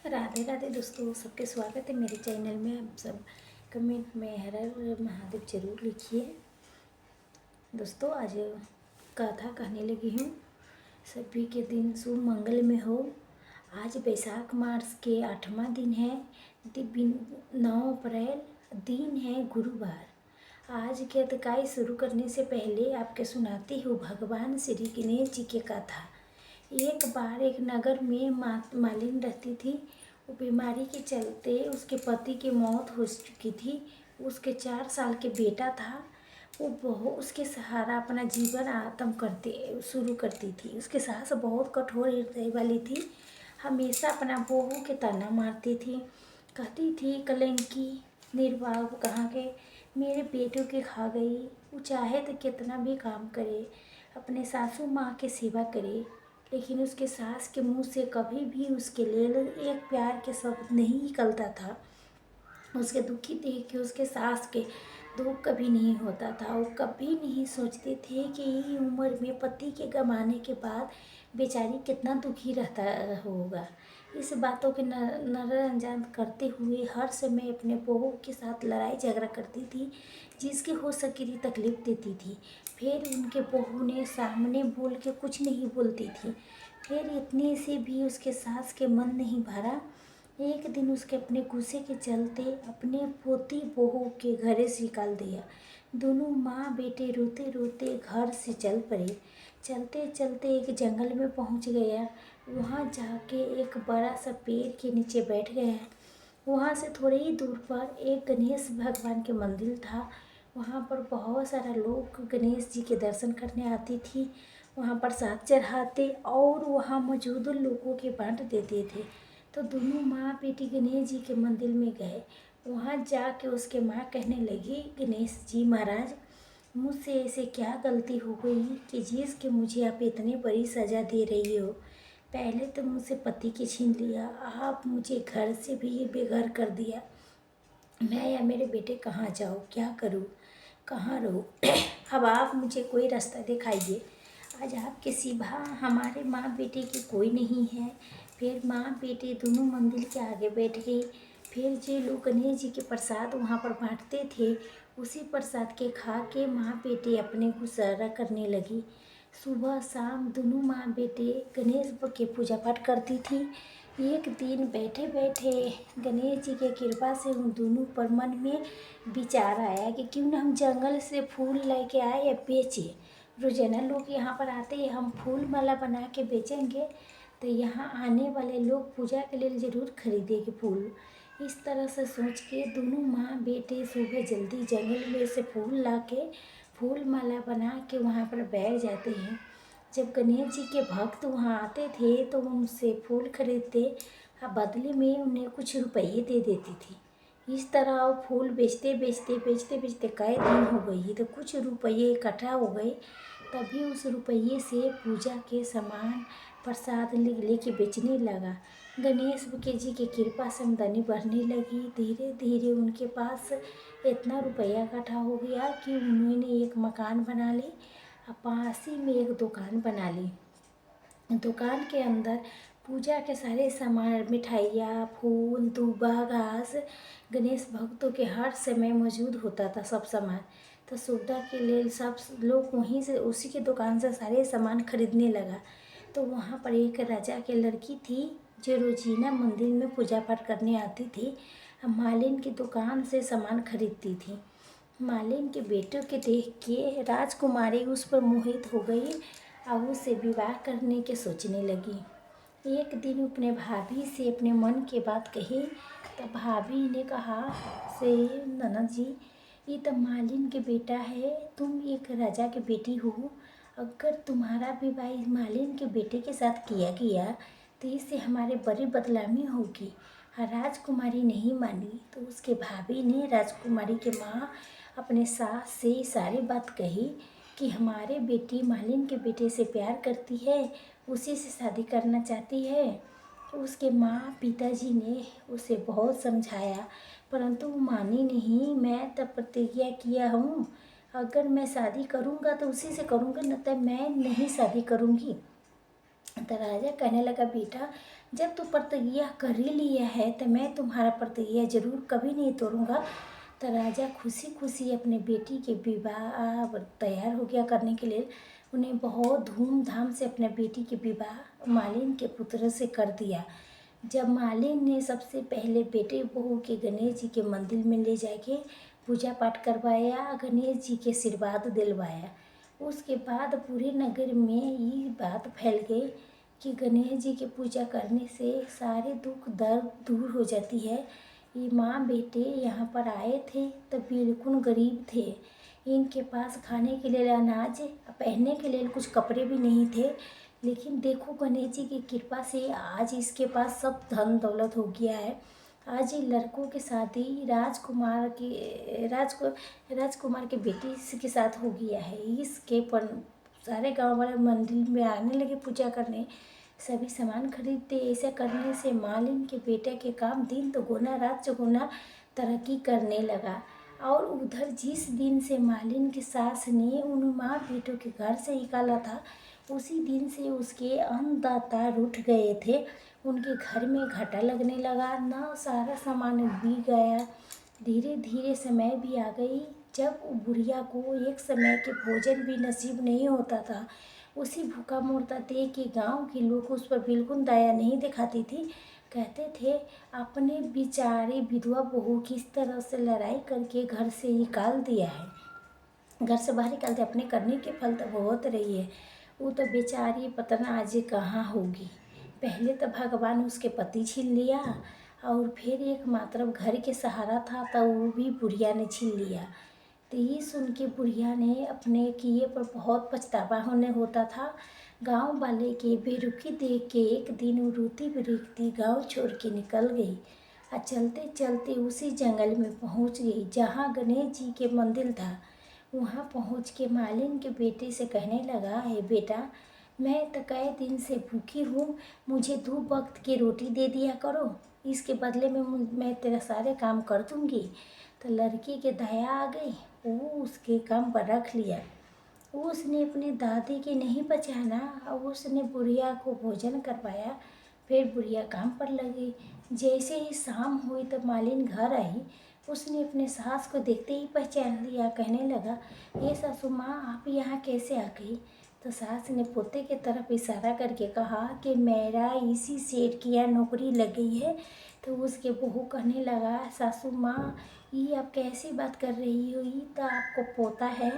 राधे राधे दोस्तों, सबके स्वागत है मेरे चैनल में। आप सब कमेंट में हर हर महादेव जरूर लिखिए। दोस्तों आज कथा कहने लगी हूँ। सभी के दिन शुभ मंगल में हो। आज वैशाख मास के 8वां दिन है, 9 अप्रैल, दिन है गुरुवार। आज की अध्याय शुरू करने से पहले आपके सुनाती हूँ भगवान श्री गणेश जी की कथा। एक बार एक नगर में मालिन रहती थी। वो बीमारी के चलते उसके पति की मौत हो चुकी थी। उसके 4 साल के बेटा था। वो उसके सहारा अपना जीवन आत्म करते शुरू करती थी। उसके सास बहुत कठोर हृदय वाली थी। हमेशा अपना बहू के ताना मारती थी। कहती थी, कलंकी निर्वाह कहाँ गए, मेरे बेटों के खा गई। वो चाहे तो कितना भी काम करे, अपने सासू माँ की सेवा करे, लेकिन उसके सास के मुंह से कभी भी उसके लिए एक प्यार के शब्द नहीं निकलता था। उसके दुखी देख के उसके सास के दुख कभी नहीं होता था। वो कभी नहीं सोचते थे कि यही उम्र में पति के गंवाने के बाद बेचारी कितना दुखी रहता होगा। इस बातों के नज़रअंदाज करते हुए हर समय अपने बहू के साथ लड़ाई झगड़ा करती थी, जिसकी हो सकेली तकलीफ देती थी। फिर उनके बहू ने सामने बोल के कुछ नहीं बोलती थी। फिर इतने से भी उसके सास के मन नहीं भरा। एक दिन उसके अपने गुस्से के चलते अपने पोती बहू के घर से निकाल दिया। दोनों माँ बेटे रोते रोते घर से चल पड़े। चलते चलते एक जंगल में पहुँच गया। वहाँ जाके एक बड़ा सा पेड़ के नीचे बैठ गया। वहाँ से थोड़े ही दूर पर एक गणेश भगवान के मंदिर था। वहाँ पर बहुत सारा लोग गणेश जी के दर्शन करने आती थी। वहाँ प्रसाद चढ़ाते और वहाँ मौजूद लोगों के बांट देते थे। तो दोनों माँ बेटी गणेश जी के मंदिर में गए। वहाँ जाके उसके माँ कहने लगी, गणेश जी महाराज, मुझसे ऐसे क्या गलती हो गई कि जिसके मुझे आप इतनी बड़ी सज़ा दे रही हो। पहले तो मुझसे पति की छीन लिया, आप मुझे घर से भी बेघर कर दिया। मैं या मेरे बेटे कहाँ जाऊँ, क्या करूँ, कहाँ रहूँ। अब आप मुझे कोई रास्ता दिखाइए। आज आपके सिवा हमारे माँ बेटे की कोई नहीं है। फिर माँ बेटे दोनों मंदिर के आगे बैठ गए। फिर जो लोग गणेश जी के प्रसाद वहाँ पर बांटते थे, उसी प्रसाद के खा के माँ बेटे अपने गुजारा करने लगी। सुबह शाम दोनों माँ बेटे गणेश की पूजा पाठ करती थी। एक दिन बैठे बैठे गणेश जी की कृपा से उन दोनों पर मन में विचार आया कि क्यों ना हम जंगल से फूल लेके आए या बेचें। रोजाना लोग यहाँ पर आते हैं, हम फूल माला बना के बेचेंगे तो यहाँ आने वाले लोग पूजा के लिए ज़रूर खरीदेंगे फूल। इस तरह से सोच के दोनों माँ बेटे सुबह जल्दी जंगल में से फूल ला के फूल माला बना के वहाँ पर बैठ जाते हैं। जब गणेश जी के भक्त वहाँ आते थे तो उनसे फूल खरीदते और बदले में उन्हें कुछ रुपये दे देती थी। इस तरह वो फूल बेचते कई दिन हो गई तो कुछ रुपये इकट्ठा हो गए। तभी उस रुपये से पूजा के सामान प्रसाद लेके बेचने लगा। गणेश जी की कृपा से आमदनी बढ़ने लगी। धीरे धीरे उनके पास इतना रुपया इकट्ठा हो गया कि उन्होंने एक मकान बना ली और पास ही में एक दुकान बना ली। दुकान के अंदर पूजा के सारे सामान, मिठाइयाँ, फूल, दूबा, घास, गणेश भक्तों के हर समय मौजूद होता था सब सामान। तो सुविधा के लिए सब लोग वहीं से उसी की दुकान से सारे सामान खरीदने लगा। तो वहाँ पर एक राजा की लड़की थी जो रोजीना मंदिर में पूजा पाठ करने आती थी। मालिन की दुकान से सामान खरीदती थी। मालिन के बेटों के देख के राजकुमारी उस पर मोहित हो गई और उससे विवाह करने के सोचने लगी। एक दिन अपने भाभी से अपने मन की बात कही तो भाभी ने कहा से, ननद जी, ये तो मालिन के बेटा है, तुम एक राजा के बेटी हो। अगर तुम्हारा विवाह मालिन के बेटे के साथ किया गया तो इससे हमारे बड़ी बदनामी होगी। राजकुमारी नहीं मानी तो उसके भाभी ने राजकुमारी के माँ अपने सास से सारी बात कही कि हमारे बेटी मालिन के बेटे से प्यार करती है, उसी से शादी करना चाहती है। तो उसके माँ पिताजी ने उसे बहुत समझाया परंतु वो मानी नहीं। मैं तब प्रतिज्ञा किया हूँ, अगर मैं शादी करूँगा तो उसी से करूँगा, न तो मैं नहीं शादी करूँगी। तो राजा कहने लगा, बेटा जब तू प्रतिज्ञा कर ही लिया है तो मैं तुम्हारा प्रतिज्ञा जरूर कभी नहीं तोड़ूंगा। तो राजा खुशी खुशी अपने बेटी के विवाह तैयार हो गया करने के लिए। उन्हें बहुत धूमधाम से अपने बेटी के विवाह मालिन के पुत्र से कर दिया। जब मालिन ने सबसे पहले बेटे बहू के गणेश जी के मंदिर में ले जाके पूजा पाठ करवाया, गणेश जी के आशीर्वाद दिलवाया। उसके बाद पूरे नगर में ये बात फैल गई कि गणेश जी की पूजा करने से सारे दुख दर्द दूर हो जाती है। ये माँ बेटे यहाँ पर आए थे तो बिल्कुल गरीब थे। इनके पास खाने के लिए अनाज, पहनने के लिए कुछ कपड़े भी नहीं थे। लेकिन देखो गणेश जी की कृपा से आज इसके पास सब धन दौलत हो गया है। आज ये लड़कों की शादी राजकुमार के बेटी के साथ हो गया है। इसके पर सारे गांव वाले मंदिर में आने लगे पूजा करने, सभी सामान खरीदते। ऐसा करने से मालिन के बेटे के काम दिन तो गुना रात चौगुना तरक्की करने लगा। और उधर जिस दिन से मालिन की सास ने उन माँ बेटों के घर से निकाला था, उसी दिन से उसके अन्नदाता रूठ गए थे। उनके घर में घाटा लगने लगा, ना सारा सामान बिक गया। धीरे धीरे समय भी आ गई जब बुढ़िया को एक समय के भोजन भी नसीब नहीं होता था। उसी भूखा मरता देख के गांव के लोग उस पर बिल्कुल दया नहीं दिखाती थी। कहते थे अपने बेचारी विधवा बहू किस तरह से लड़ाई करके घर से निकाल दिया है, घर से बाहर निकाल दिया, अपने करने के फल तो बहुत रही है। वो तो बेचारी पता ना आज कहाँ होगी। पहले तो भगवान उसके पति छीन लिया और फिर एक मात्र घर के सहारा था तो वो भी बुढ़िया ने छीन लिया। तो ये सुन के बुढ़िया ने अपने किए पर बहुत पछतावा होने होता था। गांव वाले के बेरुखी देख के एक दिन वो रोती बिलखती गांव छोड़ के निकल गई और चलते चलते उसी जंगल में पहुंच गई जहां गणेश जी के मंदिर था। वहाँ पहुँच के मालिन के बेटे से कहने लगा, हे बेटा, मैं तो कई दिन से भूखी हूँ, मुझे 2 वक्त की रोटी दे दिया करो, इसके बदले में मैं तेरा सारे काम कर दूँगी। तो लड़की के दया आ गई, वो उसके काम पर रख लिया। उसने अपने दादी के नहीं पहचाना और उसने बुढ़िया को भोजन करवाया। फिर बुढ़िया काम पर लगी। जैसे ही शाम हुई तो मालिन घर आई। उसने अपने सास को देखते ही पहचान लिया। कहने लगा, ये सासू माँ, आप यहाँ कैसे आ गई? तो सास ने पोते की तरफ इशारा करके कहा कि मेरा इसी सेठ की यहाँ नौकरी लग गई है। तो उसके बहू कहने लगा, सासू माँ, ये आप कैसी बात कर रही हो? ये तो आपको पोता है,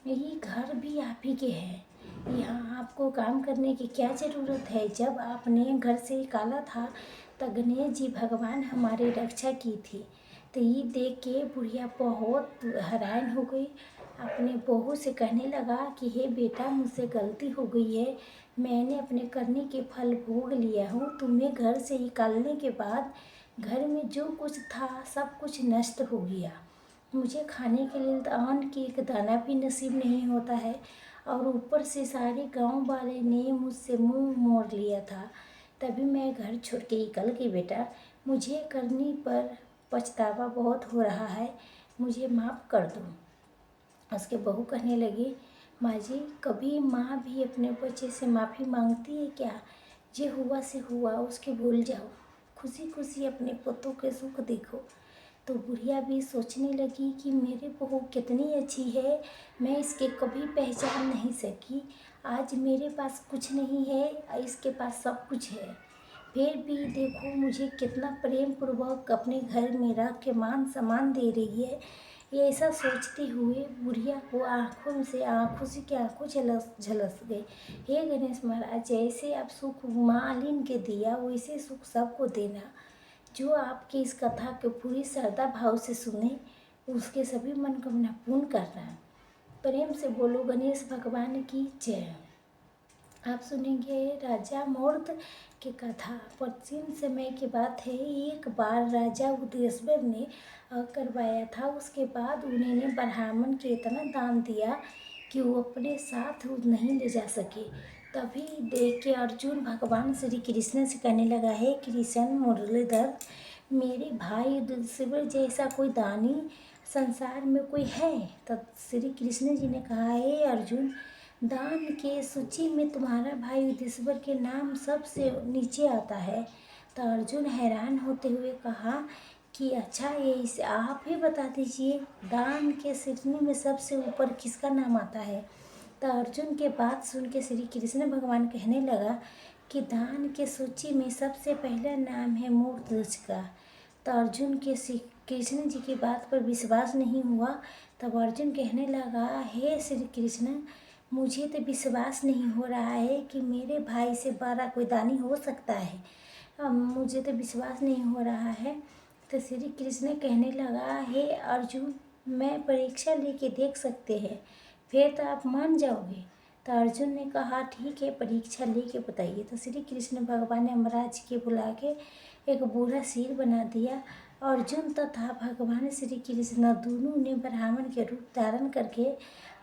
यही घर भी आप ही के है, यहाँ आपको काम करने की क्या ज़रूरत है? जब आपने घर से निकाला था तो गणेश जी भगवान हमारी रक्षा की थी। तो ये देख के बुढ़िया बहुत हैरान हो गई। अपने बहू से कहने लगा कि हे बेटा, मुझसे गलती हो गई है, मैंने अपने करने के फल भोग लिया हूँ। तुम्हें घर से निकालने के बाद घर में जो कुछ था सब कुछ नष्ट हो गया। मुझे खाने के लिए तो अन्न की एक दाना भी नसीब नहीं होता है और ऊपर से सारे गांव वाले ने मुझसे मुंह मोड़ लिया था। तभी मैं घर छोड़ के निकल गई बेटा। मुझे करने पर पछतावा बहुत हो रहा है, मुझे माफ़ कर दो। उसके बहू कहने लगी, माँ जी, कभी माँ भी अपने बच्चे से माफ़ी मांगती है क्या? जो हुआ से हुआ, उसके भूल जाओ, खुशी खुशी अपने पुत्रों के सुख देखो। तो बुढ़िया भी सोचने लगी कि मेरी बहू कितनी अच्छी है, मैं इसके कभी पहचान नहीं सकी। आज मेरे पास कुछ नहीं है, इसके पास सब कुछ है, फिर भी देखो मुझे कितना प्रेम पूर्वक अपने घर में रख के मान सम्मान दे रही है। ये ऐसा सोचते हुए बुढ़िया को आँखों से खुशी की आँखों झलस गई। हे गणेश महाराज, जैसे आप सुख मालिन के दिया वैसे सुख सबको देना। जो आपकी इस कथा को पूरी श्रद्धा भाव से सुने उसके सभी मनोकामना पूर्ण करना। प्रेम से बोलो गणेश भगवान की जय। आप सुनेंगे राजा मूर्त की कथा। प्राचीन समय की बात है, एक बार राजा उदयश्वर ने करवाया था। उसके बाद उन्होंने ब्राह्मण के इतना दान दिया कि वो अपने साथ नहीं ले जा सके। तभी देख के अर्जुन भगवान श्री कृष्ण से कहने लगा, है कृष्ण मुरलीधर, मेरे भाई युधिष्ठिर जैसा कोई दानी संसार में कोई है? तब श्री कृष्ण जी ने कहा, है अर्जुन, दान के सूची में तुम्हारा भाई युधिष्ठिर के नाम सबसे नीचे आता है। तो अर्जुन हैरान होते हुए कहा कि अच्छा, ये इसे आप ही बता दीजिए, दान के श्रेणी में सबसे ऊपर किसका नाम आता है। तो अर्जुन के बात सुन के श्री कृष्ण भगवान कहने लगा कि दान के सूची में सबसे पहला नाम है मूर्धज का। तो अर्जुन के श्री कृष्ण जी की बात पर विश्वास नहीं हुआ। तब अर्जुन कहने लगा, हे श्री कृष्ण, मुझे तो विश्वास नहीं हो रहा है कि मेरे भाई से बड़ा कोई दानी हो सकता है। अब मुझे तो विश्वास नहीं हो रहा है। तो श्री कृष्ण कहने लगा, हे अर्जुन, मैं परीक्षा लेके देख सकते हैं, फिर तो आप मान जाओगे। तो अर्जुन ने कहा, ठीक है, परीक्षा लेके बताइए। तो श्री कृष्ण भगवान ने यमराज के बुला के एक बूढ़ा सिर बना दिया। अर्जुन तथा भगवान श्री कृष्ण दोनों ने ब्राह्मण के रूप धारण करके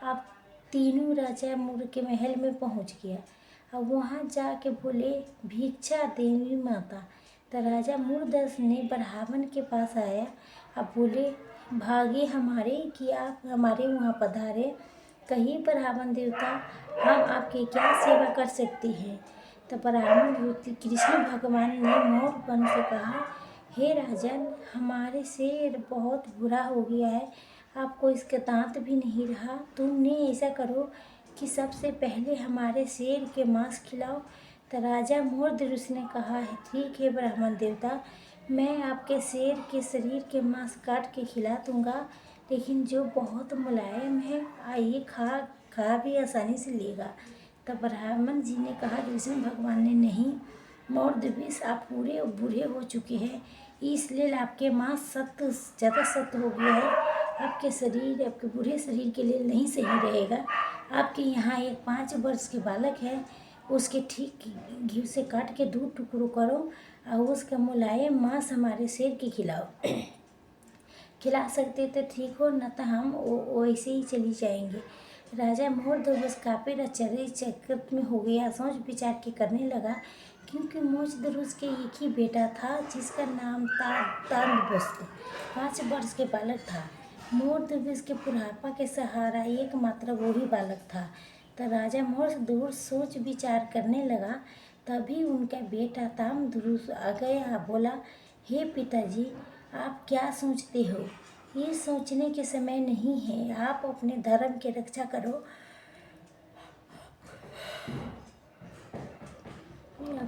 आप तीनों राजा मूर के महल में पहुंच गया। अब वहाँ जाके बोले, भिक्षा देवी माता। तो राजा मूरदस ने ब्राह्मण के पास आया। अब बोले, भाग्य हमारे कि आप हमारे वहाँ पधारे। कहिए ब्राह्मण देवता, हम आपकी क्या सेवा कर सकते हैं। तो ब्राह्मण कृष्ण भगवान ने मोर बन से कहा, हे राजन, हमारे शेर बहुत बुरा हो गया है, आपको इसका दांत भी नहीं रहा। तुमने ऐसा करो कि सबसे पहले हमारे शेर के मांस खिलाओ। तो राजा मोरधनुष ने कहा, है ठीक है ब्राह्मण देवता, मैं आपके शेर के शरीर के मांस काट के खिला दूंगा, लेकिन जो बहुत मुलायम है, आइए खा भी आसानी से लेगा। तब ब्राह्मण जी ने कहा, कृष्ण भगवान ने, नहीं मोरधनुष, आप पूरे बूढ़े हो चुके हैं, इसलिए आपके मांस ज़्यादा सख्त हो गया है, आपके शरीर, आपके बूढ़े शरीर के लिए नहीं सही रहेगा। आपके यहाँ एक 5 वर्ष के बालक है, उसके ठीक घी से काट के 2 टुकड़ों करो और उसका मुलायम मांस हमारे शेर के खिलाओ। खिला सकते तो ठीक हो, न तो हम वैसे ही चली जाएंगे। राजा मोरधनुष काफी आश्चर्यचकित में हो गया, सोच विचार के करने लगा, क्योंकि मोरधनुष के एक ही बेटा था जिसका नाम था ताम्रध्वज। 5 वर्ष के बालक था। मोरधनुष के बुढ़ापा के सहारा एकमात्र वही बालक था। तो राजा मोरधनुष सोच विचार करने लगा। तभी उनका बेटा ताम्रध्वज आ गया, बोला, हे पिताजी, आप क्या सोचते हो। ये सोचने के समय नहीं है, आप अपने धर्म की रक्षा करो।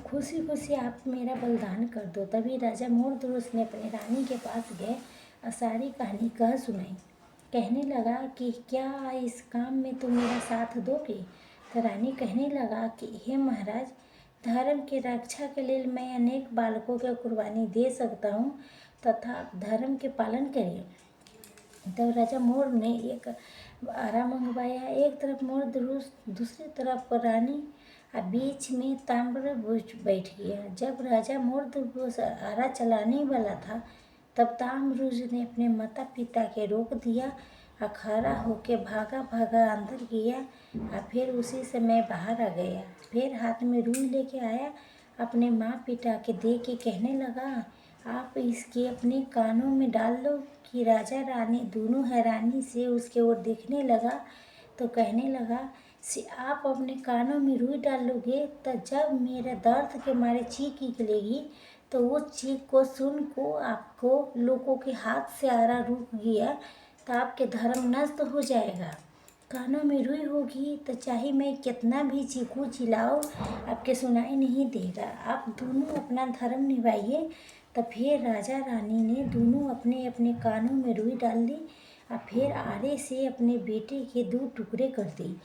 खुशी खुशी आप मेरा बलिदान कर दो। तभी राजा मोरधनुष ने अपनी रानी के पास गए और सारी कहानी कह सुनाई। कहने लगा कि क्या इस काम में तुम मेरा साथ दोगे। तो रानी कहने लगा कि हे महाराज, धर्म की रक्षा के लिए मैं अनेक बालकों की कुर्बानी दे सकता हूँ, तथा आप धर्म के पालन करिए। तब राजा मोर ने एक आरा मंगवाया, एक तरफ मोरधनुष, दूसरी तरफ रानी, और बीच में ताम्रध्वज बैठ गया। जब राजा मोरधनुष आरा चलाने वाला था, तब ताम्रध्वज ने अपने माता पिता के रोक दिया और खड़ा होके भागा भागा अंदर गया और फिर उसी समय बाहर आ गया। फिर हाथ में रुई लेके आया, अपने माँ पिता के दे के कहने लगा, आप इसके अपने कानों में डाल लो। कि राजा रानी दोनों हैरानी से उसके ओर देखने लगा। तो कहने लगा, आप अपने कानों में रुई डाल लोगे तो जब मेरे दर्द के मारे चीख निकलेगी, तो वो चीख को सुन को आपको लोगों के हाथ से आरा रुक गया तो आपके धर्म नष्ट हो जाएगा। कानों में रुई होगी तो चाहे मैं कितना भी चीखूं चिल्लाऊं, आपके सुनाई नहीं देगा। आप दोनों अपना धर्म निभाइए। तो फिर राजा रानी ने दोनों अपने अपने कानों में रुई डाल दी और फिर आरे से अपने बेटे के 2 टुकड़े कर दी।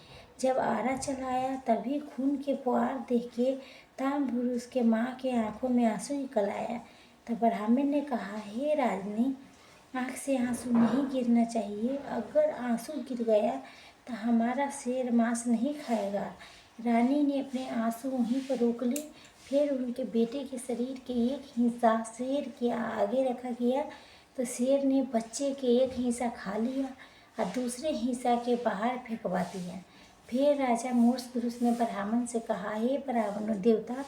जब आरा चलाया तभी खून के फुहार देख के ताम्रध्वज के माँ के आंखों में आंसू निकल आया। तो ब्राह्मण ने कहा, हे राजनी, आँख से आंसू नहीं गिरना चाहिए, अगर आंसू गिर गया तो हमारा शेर मांस नहीं खाएगा। रानी ने अपने आंसू वहीं पर रोक ली। फिर उनके बेटे के शरीर के एक हिस्सा शेर के आगे रखा गया। तो शेर ने बच्चे के एक हिस्सा खा लिया और दूसरे हिस्सा के बाहर फेंकवा दिया। फिर राजा मोरधनुष ने ब्राह्मण से कहा, हे ब्राह्मण देवता,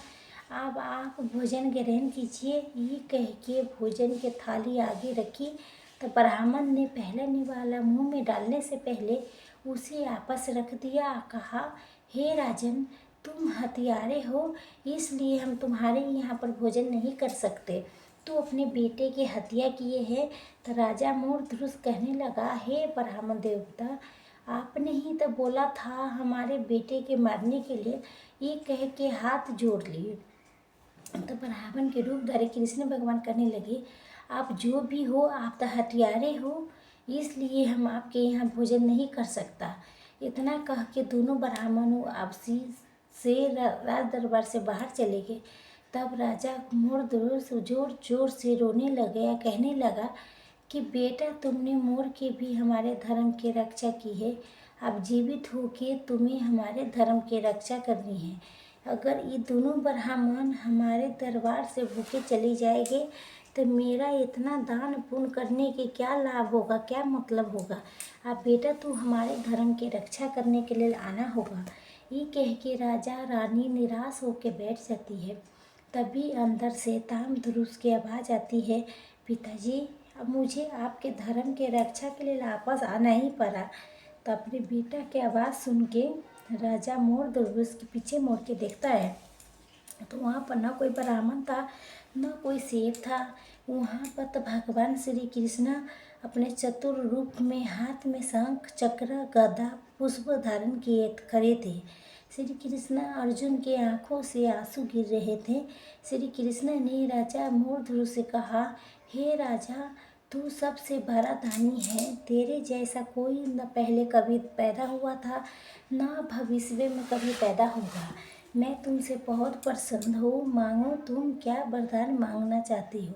अब आप भोजन ग्रहण कीजिए। ये कह के भोजन की थाली आगे रखी। तो ब्राह्मण ने पहले निवाला मुंह में डालने से पहले उसे आपस रख दिया। कहा, हे राजन, तुम हत्यारे हो, इसलिए हम तुम्हारे यहाँ पर भोजन नहीं कर सकते। तू अपने बेटे की हत्या किए है। तो राजा मूर्धनुष कहने लगा, हे ब्राह्मण देवता, आपने ही तो बोला था हमारे बेटे के मारने के लिए, ये कह के हाथ जोड़ लिए। तो ब्राह्मण के रूप धरे कृष्ण भगवान कहने लगे, आप जो भी हो, आप तो हत्यारे हो, इसलिए हम आपके यहाँ भोजन नहीं कर सकता। इतना कह के दोनों ब्राह्मणों आपसी से राज दरबार से बाहर चले गए। तब राजा मूर्धनुष जोर जोर से रोने लगा, कहने लगा कि बेटा, तुमने मोर के भी हमारे धर्म की रक्षा की है। अब जीवित होके तुम्हें हमारे धर्म की रक्षा करनी है। अगर ये दोनों ब्राह्मण हमारे दरबार से भूखे चले जाएंगे तो मेरा इतना दान पुण्य करने के क्या लाभ होगा, क्या मतलब होगा। अब बेटा, तू हमारे धर्म की रक्षा करने के लिए आना होगा। ये कह के राजा रानी निराश होकर बैठ जाती है। तभी अंदर से तामधुरुष की आवाज़ आती है, पिताजी, अब मुझे आपके धर्म के रक्षा के लिए वापस आना ही पड़ा। तो अपने बेटा की आवाज़ सुन के राजा मूर्धनुष के पीछे मुड़ के देखता है तो वहाँ पर न कोई ब्राह्मण था, न कोई सेठ था। वहाँ पर तो भगवान श्री कृष्ण अपने चतुर रूप में हाथ में शंख चक्र गदा पुष्प धारण किए खड़े थे। श्री कृष्ण अर्जुन के आंखों से आंसू गिर रहे थे। श्री कृष्ण ने राजा मूर्धनुष से कहा, हे राजा, तू सबसे बड़ा दानी है। तेरे जैसा कोई न पहले कभी पैदा हुआ था, न भविष्य में कभी पैदा होगा। मैं तुमसे बहुत प्रसन्न हूँ। मांगो, तुम क्या वरदान मांगना चाहती हो।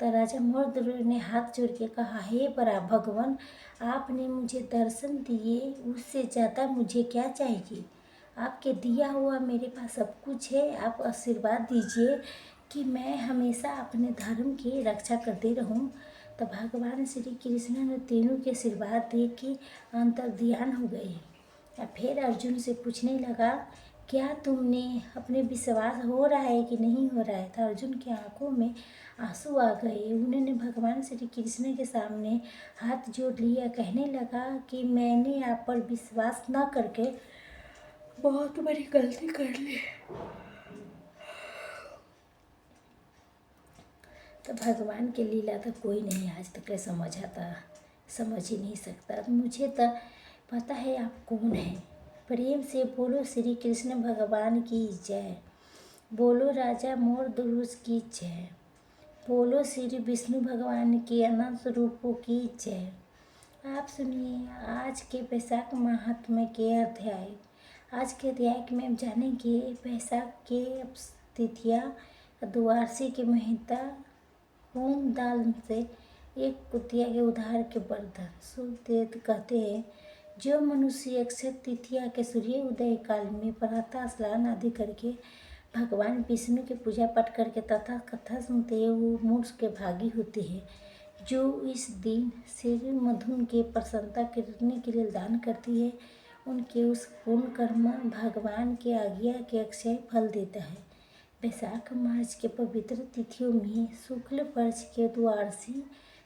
तो राजा मूर्धनुष ने हाथ जोड़ के कहा, हे बड़ा भगवान, आपने मुझे दर्शन दिए, उससे ज़्यादा मुझे क्या चाहिए। आपके दिया हुआ मेरे पास सब कुछ है। आप आशीर्वाद दीजिए कि मैं हमेशा अपने धर्म की रक्षा करते रहूं। तो भगवान श्री कृष्ण ने तीनों के आशीर्वाद दे के अंतर्ध्यान हो गए। और फिर अर्जुन से पूछने लगा, क्या तुमने अपने विश्वास हो रहा है कि नहीं हो रहा है। तो अर्जुन की आंखों में आंसू आ गए। उन्होंने भगवान श्री कृष्ण के सामने हाथ जोड़ लिया, कहने लगा कि मैंने आप पर विश्वास न करके बहुत बड़ी गलती कर ली। तो भगवान की लीला तो कोई नहीं आज तक समझ ही नहीं सकता। मुझे तो पता है आप कौन हैं। प्रेम से बोलो श्री कृष्ण भगवान की जय। बोलो राजा मूर्धनुष की जय। बोलो श्री विष्णु भगवान के अनंत रूपों की जय। आप सुनिए आज के वैशाख महात्म्य के अध्याय। आज के अध्याय में हम जानेंगे वैशाख के तिथियाँ, द्वादशी की महत्ता, मूंग दाल से एक कुतिया के उधार के वर्धन। सुखदेव कहते हैं, जो मनुष्य अक्षय तिथिया के सूर्य उदय काल में प्रातः स्नान आदि करके भगवान विष्णु की पूजा पाठ करके तथा कथा सुनते हैं, वो मोक्ष के भागी होते हैं। जो इस दिन श्री मधुन के प्रसन्नता करने के लिए दान करती है, उनके उस पूर्ण कर्म भगवान के आज्ञा के अक्षय फल देता है। वैशाख मास के पवित्र तिथियों में शुक्ल पक्ष के द्वादशी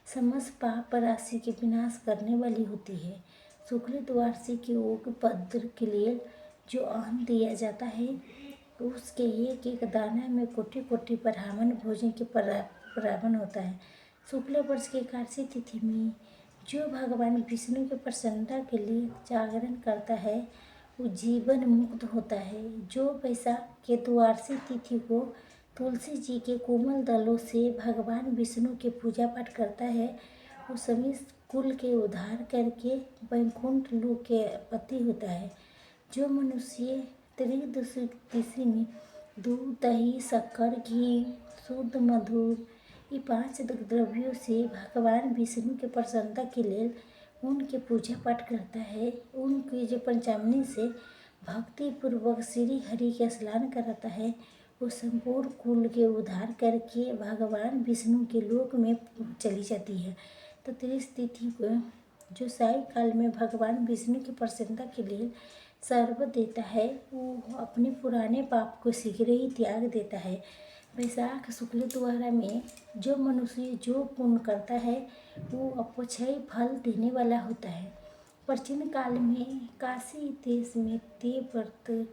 समस्त पाप राशि के विनाश करने वाली होती है। शुक्ल द्वादशी के योग पद्र के लिए जो अन्न दिया जाता है, उसके एक एक दाना में कोटि कोटि ब्राह्मण भोजन के बराबर होता है। शुक्ल पक्ष की एकादशी तिथि में जो भगवान विष्णु की प्रसन्नता के लिए जागरण करता है, वो जीवन मुक्त होता है। जो वैशाख के द्वादशी तिथि को तुलसी जी के कोमल दलों से भगवान विष्णु की पूजा पाठ करता है, वो समस्त कुल के उद्धार करके वैकुंठ लोक के पति होता है। जो मनुष्य त्रयोदशी में दूध, दही, शक्कर, घी, शुद्ध मधुर, ये 5 द्रव्यों से भगवान विष्णु के प्रसन्नता के लिए उनके पूजा पाठ करता है, उनकी जो पंचामृत से भक्ति पूर्वक श्री हरि के स्नान कराता है, वो संपूर्ण कुल के उद्धार करके भगवान विष्णु के लोक में चली जाती है। तो त्रिश तिथि को जो साय काल में भगवान विष्णु की प्रसन्नता के लिए सर्व देता है, वो अपने पुराने पाप को शीघ्र ही त्याग देता है। वैशाख शुक्ल द्वारा में जो मनुष्य जो पुण्य करता है, वो अपक्षय फल देने वाला होता है। प्राचीन काल में काशी देश में देव व्रत